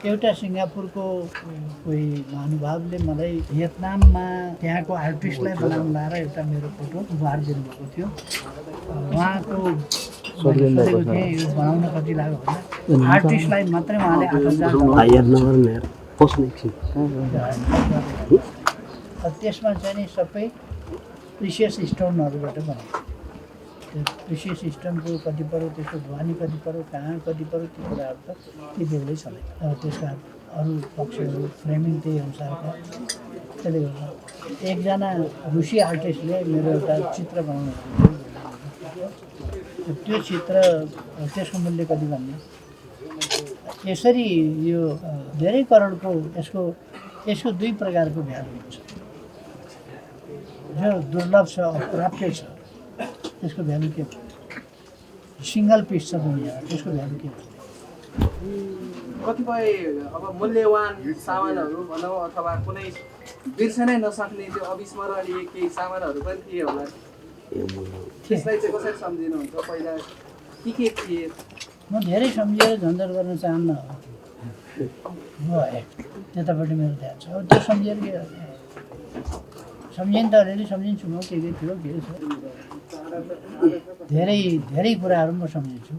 एउटा सिङ्गापुरको कोही महानुभावले मलाई भियतनाममा त्यहाँको आर्टिस्टलाई बनाउनु लाएर एउटा मेरो फोटो उपहार दिनुभएको थियो। उहाँको सोधेको थिएँ यो बनाउन कति लाग्यो भन्दा आर्टिस्टलाई मात्रै उहाँले 8,000 त्यसमा चाहिँ नि सबै प्रिसियस स्टोनहरूबाट बनाएको। त्यो प्रिसियस स्टोनको कति पऱ्यो, त्यसको ढुवानी कति पऱ्यो, कहाँ कति पऱ्यो, त्यो कुराहरू त ती बेग्लै छँदैन। त्यसका अरू पक्षहरू फ्रेमिङ त्यही अनुसारको। त्यसले गर्दा एकजना रुसी आर्टिस्टले मेरो एउटा चित्र बनाउनु भयो। त्यो चित्र त्यसको मूल्य कति भन्ने यसरी यो धेरै करोडको यसको दुई प्रकारको भ्यालु हुन्छ। जो दुर्लभ छ, अप्राप्य छ, त्यसको भ्यालु के हो? सिङ्गल पिस छ दुनियाँमा, त्यसको भ्यालु के हो? कतिपय अब मूल्यवान सामानहरू भनौँ अथवा कुनै बिर्सनै नसक्ने त्यो अविस्मरणीय केही सामानहरू पनि थिए होला। त्यसलाई चाहिँ कसरी सम्झिनुहुन्छ? पहिला के थिए? म धेरै सम्झेर झन्झट गर्न चाहन्न। त्यतापट्टि मेरो ध्यान छ। अब त्यो सम्झेर के गर्ने? सम्झिनु त अलिअलि सम्झिन्छु म, के थियो के छ। धेरै धेरै कुराहरू म सम्झिन्छु।